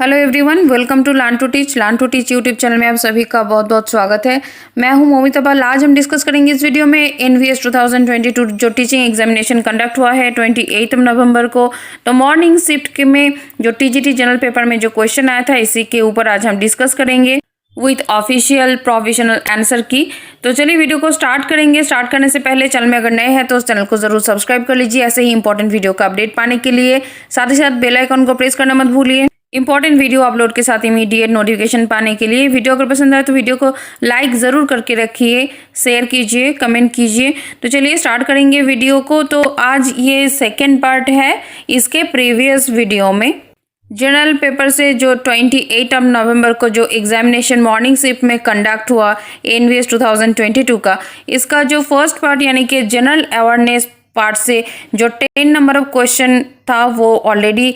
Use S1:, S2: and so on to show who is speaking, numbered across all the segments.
S1: Hello everyone, welcome to learn to teach YouTube channel में आप सभी का बहुत बहुत स्वागत है। मैं हूं मोमिता बाल। आज हम डिस्कस करेंगे इस वीडियो में एनवीएस 2022 जो टीचिंग एग्जामिनेशन कंडक्ट हुआ है 28 नवंबर को। तो मॉर्निंग शिफ्ट में जो टीजीटी जनरल पेपर में जो क्वेश्चन आया था इसी के ऊपर आज हम डिस्कस करेंगे विथ ऑफिशियल प्रोविजनल आंसर की। तो चलिए वीडियो को स्टार्ट करेंगे। स्टार्ट करने से पहले चैनल में अगर नए हैं तो उस चैनल को जरूर सब्सक्राइब कर लीजिए ऐसे ही इंपॉर्टेंट वीडियो का अपडेट पाने के लिए। साथ ही साथ बेल आइकन को प्रेस करना मत भूलिए इंपॉर्टेंट वीडियो अपलोड के साथ इमीडिएट नोटिफिकेशन पाने के लिए। वीडियो अगर पसंद आए तो वीडियो को लाइक ज़रूर करके रखिए, शेयर कीजिए, कमेंट कीजिए। तो चलिए स्टार्ट करेंगे वीडियो को। तो आज ये सेकेंड पार्ट है इसके प्रीवियस वीडियो में जनरल पेपर से जो 28 नवंबर को जो एग्जामिनेशन मॉर्निंग शिफ्ट में कंडक्ट हुआ एनवीएस 2022 का, इसका जो फर्स्ट पार्ट यानी कि जनरल अवेयरनेस पार्ट से जो 10 नंबर ऑफ क्वेश्चन था वो already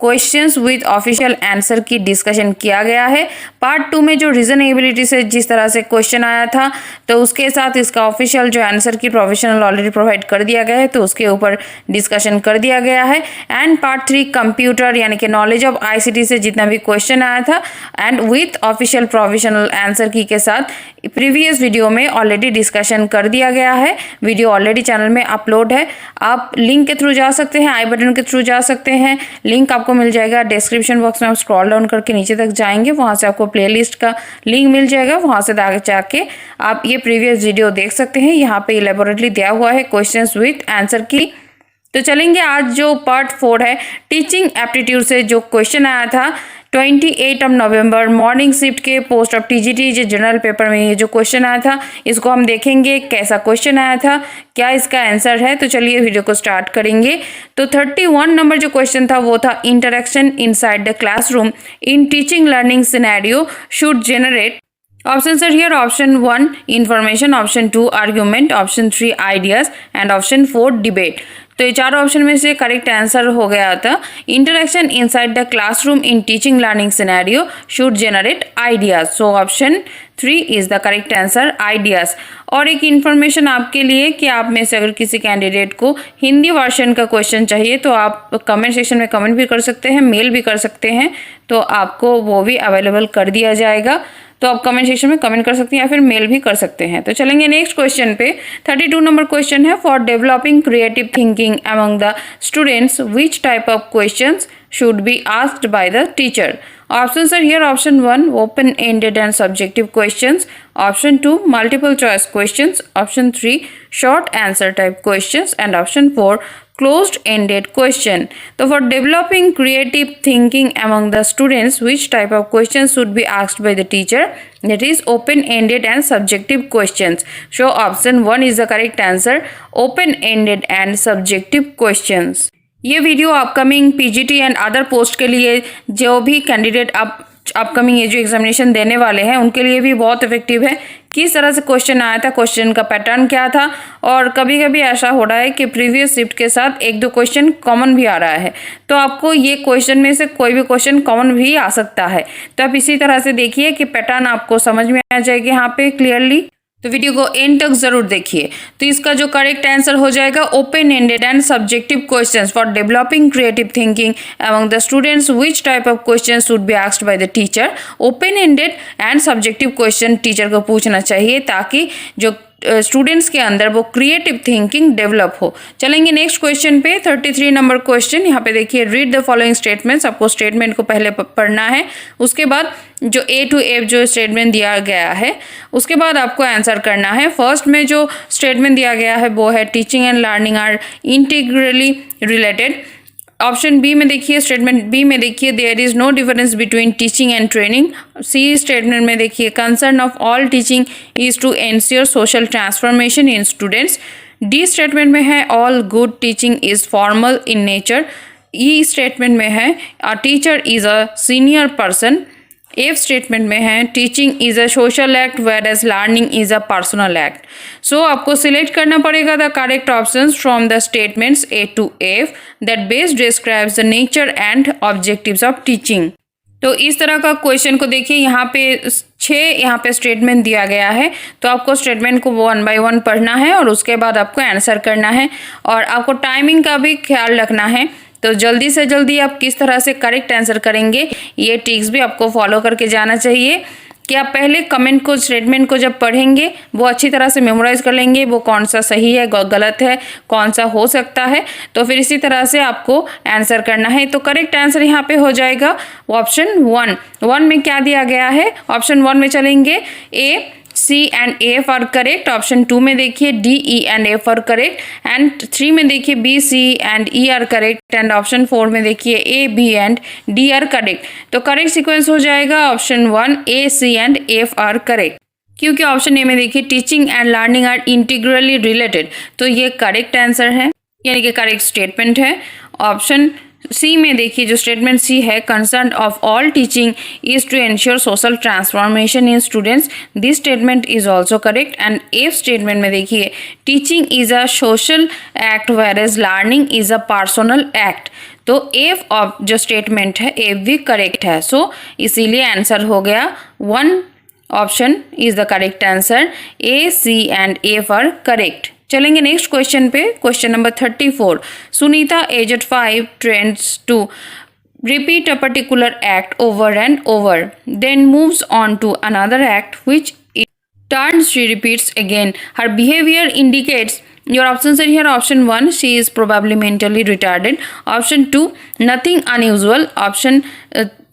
S1: questions with official answer की डिस्कशन किया गया है। पार्ट 2 में जो रीजनेबिलिटी से जिस तरह से क्वेश्चन आया था तो उसके साथ इसका ऑफिशियल जो आंसर की प्रोविजनल ऑलरेडी प्रोवाइड कर दिया गया है तो उसके ऊपर डिस्कशन कर दिया गया है। एंड पार्ट 3 कंप्यूटर यानी कि नॉलेज ऑफ आईसीटी से जितना भी क्वेश्चन आया था and with official provisional answer की के साथ प्रीवियस वीडियो में ऑलरेडी डिस्कशन कर दिया गया है। वीडियो ऑलरेडी चैनल में अपलोड है, आप लिंक के थ्रू जा सकते हैं, आई बटन के थ्रू जा सकते हैं। लिंक आपको मिल जाएगा डिस्क्रिप्शन बॉक्स में। आप स्क्रॉल डाउन करके नीचे तक जाएंगे, वहां से आपको प्लेलिस्ट का लिंक मिल जाएगा, वहां से जाके आप ये प्रीवियस वीडियो देख सकते हैं। यहाँ पे इलेबोरेटली दिया हुआ है क्वेश्चंस विथ आंसर की। तो चलेंगे आज जो पार्ट 4 है टीचिंग एप्टीट्यूड से जो क्वेश्चन आया था 28 नवंबर मॉर्निंग शिफ्ट के पोस्ट ऑफ टीजीटी जो जनरल पेपर में ये जो क्वेश्चन आया था इसको हम देखेंगे कैसा क्वेश्चन आया था, क्या इसका आंसर है। तो चलिए वीडियो को स्टार्ट करेंगे। तो 31 नंबर जो क्वेश्चन था वो था interaction inside the classroom in teaching learning scenario should generate options are here. Option 1 information, option 2 argument, option 3 ideas and option 4 debate. तो ये चारों ऑप्शन में से करेक्ट आंसर हो गया था interaction inside the classroom in teaching learning scenario should generate ideas. So option 3 is the correct answer, ideas. और एक इन्फॉर्मेशन आपके लिए कि आप में से अगर किसी कैंडिडेट को हिंदी वर्जन का क्वेश्चन चाहिए तो आप कमेंट सेक्शन में कमेंट भी कर सकते हैं, मेल भी कर सकते हैं, तो आपको वो भी अवेलेबल कर दिया जाएगा। तो आप कमेंट सेक्शन में कमेंट कर सकते हैं या फिर मेल भी कर सकते हैं। तो चलेंगे नेक्स्ट क्वेश्चन पे। 32 नंबर क्वेश्चन है for developing creative thinking among the students which type of questions should be asked by the teacher. Options are here. Option 1 open-ended and subjective questions, option 2 multiple choice questions, option 3 short answer type questions and option 4 closed-ended question. So for developing creative thinking among the students, which type of questions should be asked by the teacher? That is open-ended and subjective questions. So option 1 is the correct answer, open-ended and subjective questions. ये video upcoming PGT and other post के लिए जो भी candidate upcoming ये जो examination देने वाले हैं उनके लिए भी बहुत इफेक्टिव है। किस तरह से क्वेश्चन आया था, क्वेश्चन का पैटर्न क्या था, और कभी कभी ऐसा हो रहा है कि प्रीवियस शिफ्ट के साथ एक दो क्वेश्चन कॉमन भी आ रहा है, तो आपको ये क्वेश्चन में से कोई भी क्वेश्चन कॉमन भी आ सकता है। तो आप इसी तरह से देखिए कि पैटर्न आपको समझ में आ जाएगी यहाँ पे क्लियरली। तो वीडियो को एंड तक जरूर देखिए। तो इसका जो करेक्ट आंसर हो जाएगा open ended and subjective questions for developing creative thinking among the students which type of questions should be asked by the teacher. Open ended and subjective question teacher को पूछना चाहिए ताकि जो स्टूडेंट्स के अंदर वो क्रिएटिव थिंकिंग डेवलप हो। चलेंगे नेक्स्ट क्वेश्चन पे। 33 नंबर क्वेश्चन। यहाँ पे देखिए रीड द फॉलोइंग स्टेटमेंट्स। आपको स्टेटमेंट को पहले पढ़ना है, उसके बाद जो A to F जो स्टेटमेंट दिया गया है उसके बाद आपको आंसर करना है। फर्स्ट में जो स्टेटमेंट दिया गया है वो है teaching and learning are integrally related. Option B में देखिए, स्टेटमेंट बी में देखिए there is no difference between teaching and training. C statement में देखिए concern of all teaching is to ensure social transformation in students. D statement में है all good teaching is formal in nature. E statement में है a teacher is a senior person. F statement में है teaching is a social act where as learning is a personal act. So आपको select करना पड़ेगा the correct options from the statements A to F that best describes the nature and objectives of teaching. तो इस तरह का question को देखिए, यहाँ पे 6 यहाँ पे स्टेटमेंट दिया गया है, तो आपको स्टेटमेंट को 1 by 1 पढ़ना है और उसके बाद आपको आंसर करना है। और आपको टाइमिंग का भी ख्याल रखना है तो जल्दी से जल्दी आप किस तरह से करेक्ट आंसर करेंगे, ये टिप्स भी आपको फॉलो करके जाना चाहिए कि आप पहले कमेंट को, स्टेटमेंट को जब पढ़ेंगे वो अच्छी तरह से मेमोराइज कर लेंगे, वो कौन सा सही है, गलत है, कौन सा हो सकता है, तो फिर इसी तरह से आपको आंसर करना है। तो करेक्ट आंसर यहाँ पे हो जाएगा ऑप्शन 1 में क्या दिया गया है, ऑप्शन 1 में चलेंगे A, C and F are correct. Option 2 में देखिए D, E and F are correct, and 3 में देखिए B, C and E are correct, and option 4 में देखिए A, B and D are correct. तो करेक्ट सीक्वेंस हो जाएगा option 1, A, C and F are correct, क्योंकि ऑप्शन ए में देखिए teaching and learning are integrally related, तो ये करेक्ट आंसर है, यानी कि करेक्ट स्टेटमेंट है। ऑप्शन सी में देखिए जो स्टेटमेंट सी है, concern of all teaching is to ensure social transformation in students, this statement is also correct. And F statement में देखिए teaching is a social act where as learning is a personal act, तो F of जो statement है F भी correct है। So इसीलिए answer हो गया 1, option is the correct answer, A, C and F are correct. चलेंगे नेक्स्ट क्वेश्चन पे, question number 34। Sunita age 5 trends to repeat a particular act over and over, then moves on to another act which in turn she repeats again. Her behavior indicates, your options are here, option 1 she is probably mentally retarded, option 2 nothing unusual, option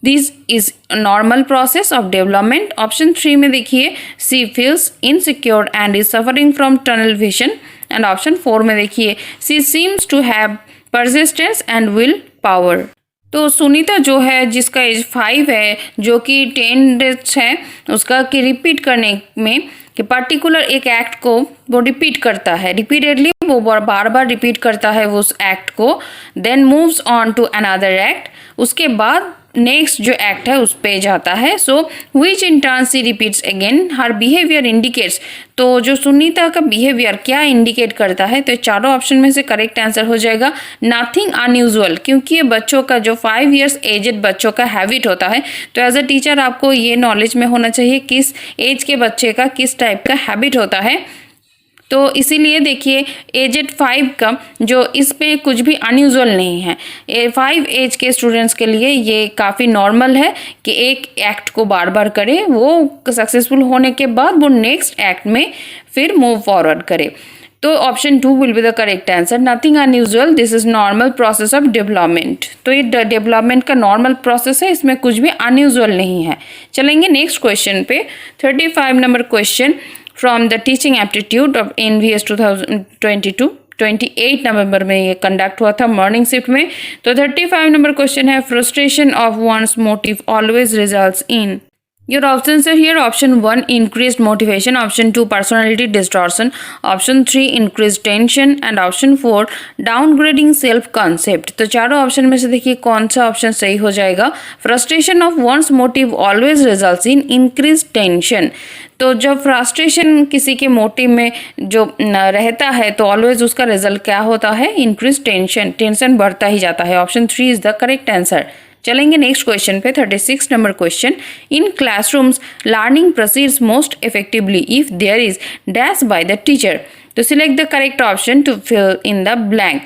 S1: this is a normal process of development, option 3 में देखिए she feels insecure and is suffering from tunnel vision, and option 4 में देखिए she seems to have persistence and will power। तो सुनीता जो है जिसका as 5 है, जो कि 10 डेज है उसका कि रिपीट करने में कि पर्टिकुलर एक एक्ट को वो रिपीट करता है, रिपीटेडली वो बार बार रिपीट करता है वो उस एक्ट को, then moves on to another act, उसके बाद नेक्स्ट जो एक्ट है उस पे जाता है। So which in turn see repeats again, हर बिहेवियर इंडिकेट्स, तो जो सुनीता का बिहेवियर क्या इंडिकेट करता है, तो चारों ऑप्शन में से करेक्ट आंसर हो जाएगा नथिंग अनयूजुअल, क्योंकि ये बच्चों का जो 5 इयर्स एजेड बच्चों का हैबिट होता है। तो एज अ टीचर आपको ये नॉलेज में होना चाहिए किस एज के बच्चे का किस टाइप का हैबिट होता है। तो इसीलिए देखिए एजेड 5 का जो इसमें कुछ भी अनयूजुअल नहीं है, 5 एज के स्टूडेंट्स के लिए ये काफ़ी नॉर्मल है कि एक एक्ट को बार बार करे, वो सक्सेसफुल होने के बाद वो नेक्स्ट एक्ट में फिर मूव फॉरवर्ड करे। तो option 2 will be the correct answer, nothing unusual, this is normal process of development. तो ये डेवलपमेंट का नॉर्मल प्रोसेस है, इसमें कुछ भी अनयूजुअल नहीं है। चलेंगे नेक्स्ट क्वेश्चन पे, 35 number question from the teaching aptitude of NVS 2022, 28 नवंबर में ये कंडक्ट हुआ था मॉर्निंग शिफ्ट में। तो 35 नंबर क्वेश्चन है, frustration of one's motive always results in, your options are here, option 1 increased motivation, option 2 personality distortion, option 3 increased tension, and option 4 downgrading self concept। तो चारों option में से देखिए कौन सा ऑप्शन सही हो जाएगा। Frustration of one's motive always results in increase tension, तो जब फ्रस्ट्रेशन किसी के मोटिव में जो रहता है तो ऑलवेज उसका रिजल्ट क्या होता है, इंक्रीज टेंशन, टेंशन बढ़ता ही जाता है। Option 3 is the correct answer. चलेंगे नेक्स्ट क्वेश्चन पे, 36 number question, in classrooms learning proceeds most effectively if there is dash by the teacher, तो select the correct option to fill in the blank.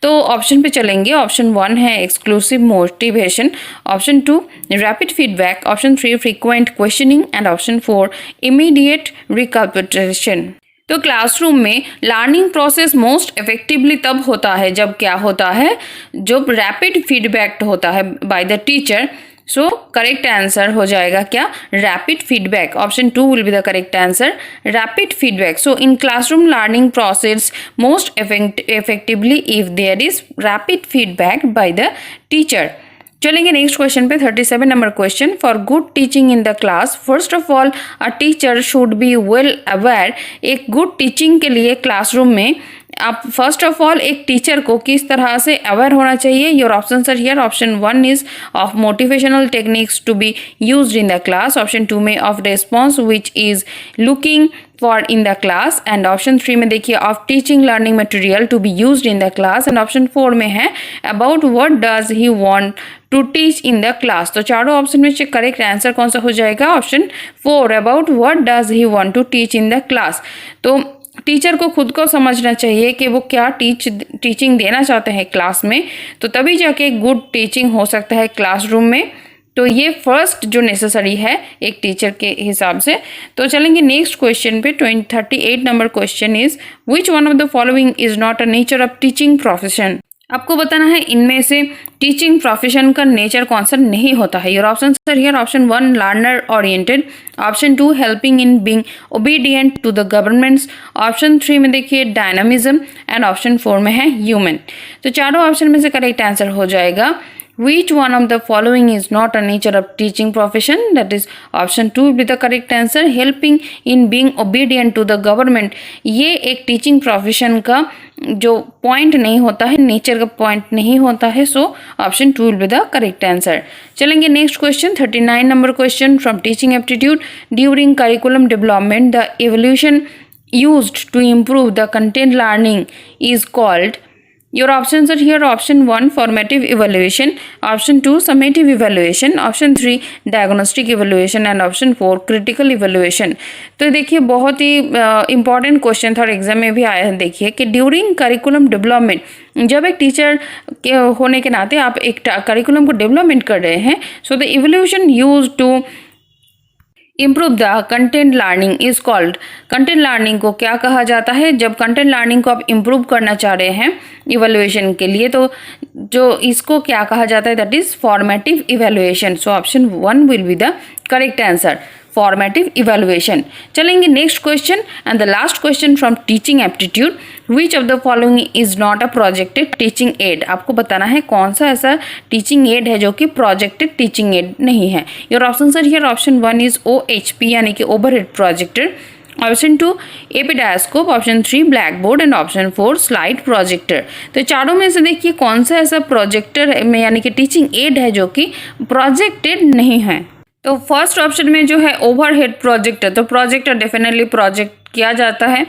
S1: तो option पे चलेंगे, option 1 है exclusive motivation, option 2 rapid feedback, option 3 frequent questioning, and option 4 immediate recapitulation. तो classroom में learning process most effectively तब होता है जब क्या होता है, जब रैपिड फीडबैक होता है by the teacher. So correct answer हो जाएगा क्या, rapid feedback. Option 2 will be the correct answer, rapid feedback. So in classroom learning process most effectively if there is rapid feedback by the teacher. चलेंगे next question पे, 37 number question, for good teaching in the class first of all a teacher should be well aware. एक good teaching के लिए classroom में आप first of all एक teacher को किस तरह से अवेयर होना चाहिए। Your option are here, option 1 is of motivational techniques to be used in the class, option 2 में of response which is looking for in the class, and option 3 में देखिए of teaching learning material to be used in the class, and option 4 में है about what does he want to teach in the class. तो चारों option में से correct answer कौन सा हो जाएगा, option 4 about what does he want to teach in the class. तो टीचर को खुद को समझना चाहिए कि वो क्या टीचिंग देना चाहते हैं क्लास में, तो तभी जाके गुड टीचिंग हो सकता है क्लासरूम में। तो ये फर्स्ट जो नेसेसरी है एक टीचर के हिसाब से। तो चलेंगे नेक्स्ट क्वेश्चन पे। 38 number question is which one of the following is not a nature of teaching profession. आपको बताना है इनमें से टीचिंग प्रोफेशन का नेचर कौन सा नहीं होता है। Your option are here. Option 1 learner oriented, option 2 helping in being obedient to the governments, option 3 में देखिए डायनामिज्म एंड ऑप्शन 4 में है ह्यूमन। तो चारों ऑप्शन में से करेक्ट आंसर हो जाएगा which one of the following is not a nature of teaching profession, that is option 2 will be the correct answer, helping in being obedient to the government। ये एक teaching profession का जो point नहीं होता है, nature का point नहीं होता है, so option 2 will be the correct answer. चलेंगे next question 39 number question from teaching aptitude. During curriculum development the evaluation used to improve the content learning is called। Your options are here. Option 1 formative evaluation, option 2 summative evaluation, option 3 diagnostic evaluation and option 4 critical evaluation। तो देखिए बहुत ही important question था और exam में भी आया है। देखिए कि ड्यूरिंग करिकुलम डेवलपमेंट, जब एक टीचर के होने के नाते आप एक करिकुलम को डेवलपमेंट कर रहे हैं, so the evolution use to improve the content learning is called. Content learning को क्या कहा जाता है? जब कंटेंट लर्निंग को आप इम्प्रूव करना चाह रहे हैं इवैल्यूएशन के लिए, तो जो इसको क्या कहा जाता है, that is formative evaluation. So option 1 will be the correct answer, formative evaluation. चलेंगे next question and the last question from teaching aptitude. Which of the following is not a projected teaching aid. आपको बताना है कौन सा ऐसा teaching add है जो कि प्रोजेक्टेड टीचिंग एड नहीं है। Your option are here. Option 1 is OHP यानी कि overhead projector, option 2 epidiascope, option 3 blackboard and option 4 slide projector. तो चारों में से देखिए कौन सा ऐसा प्रोजेक्टर में यानी कि टीचिंग एड है जो कि प्रोजेक्टेड नहीं है। तो फर्स्ट ऑप्शन में जो है ओवरहेड प्रोजेक्टर, तो प्रोजेक्टर डेफिनेटली प्रोजेक्ट किया जाता है।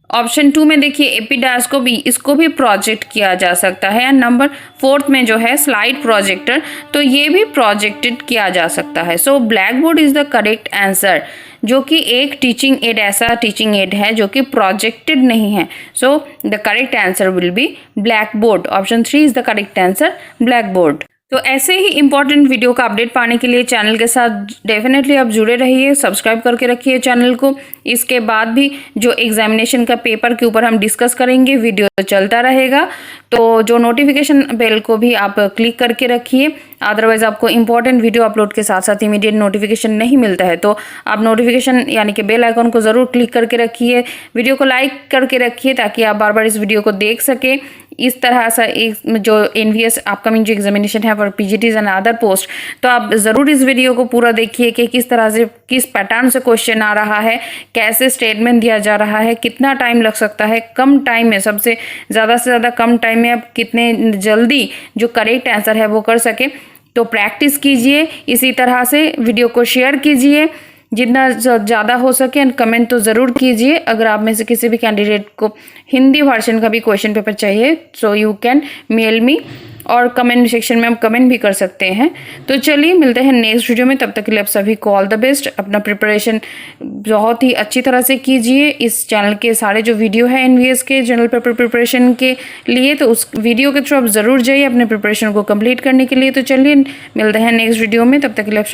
S1: ऑप्शन 2 में देखिए एपिडास्कोप, इसको भी प्रोजेक्ट किया जा सकता है। एंड नंबर 4 में जो है स्लाइड प्रोजेक्टर, तो ये भी प्रोजेक्टेड किया जा सकता है। So black board is the correct answer, जो कि एक टीचिंग एड ऐसा टीचिंग एड है जो कि प्रोजेक्टेड नहीं है। So the correct answer will be black board. Option 3 is the correct answer, black board. तो ऐसे ही इंपॉर्टेंट वीडियो का अपडेट पाने के लिए चैनल के साथ डेफिनेटली आप जुड़े रहिए, सब्सक्राइब करके रखिए चैनल को। इसके बाद भी जो एग्जामिनेशन का पेपर के ऊपर हम डिस्कस करेंगे, वीडियो तो चलता रहेगा, तो जो नोटिफिकेशन बेल को भी आप क्लिक करके रखिए। अदरवाइज आपको इंपॉर्टेंट वीडियो अपलोड के साथ साथ इमीडिएट नोटिफिकेशन नहीं मिलता है, तो आप नोटिफिकेशन यानी कि बेल आइकॉन को ज़रूर क्लिक करके रखिए, वीडियो को लाइक करके रखिए ताकि आप बार बार इस वीडियो को देख सकें। इस तरह से एक जो NVS अपकमिंग जो एग्जामिनेशन है for PGTs and other post, तो आप ज़रूर इस वीडियो को पूरा देखिए कि किस तरह से किस पैटर्न से क्वेश्चन आ रहा है, कैसे स्टेटमेंट दिया जा रहा है, कितना टाइम लग सकता है, कम टाइम में सबसे ज़्यादा से ज़्यादा कम टाइम में आप कितने जल्दी जो करेक्ट आंसर है वो कर सके। तो प्रैक्टिस कीजिए, इसी तरह से वीडियो को शेयर कीजिए जितना ज़्यादा हो सके, एंड कमेंट तो ज़रूर कीजिए। अगर आप में से किसी भी कैंडिडेट को हिंदी वर्जन का भी क्वेश्चन पेपर चाहिए, so you can mail me, और कमेंट सेक्शन में आप कमेंट भी कर सकते हैं। तो चलिए मिलते हैं नेक्स्ट वीडियो में, तब तक के लिए आप सभी को ऑल द बेस्ट। अपना प्रिपरेशन बहुत ही अच्छी तरह से कीजिए। इस चैनल के सारे जो वीडियो है NVS के जनरल पेपर प्रिपरेशन के लिए, तो उस वीडियो के थ्रू आप ज़रूर जाइए अपने प्रिपरेशन को कंप्लीट करने के लिए। तो चलिए मिलते हैं नेक्स्ट वीडियो में, तब तक के लिए आप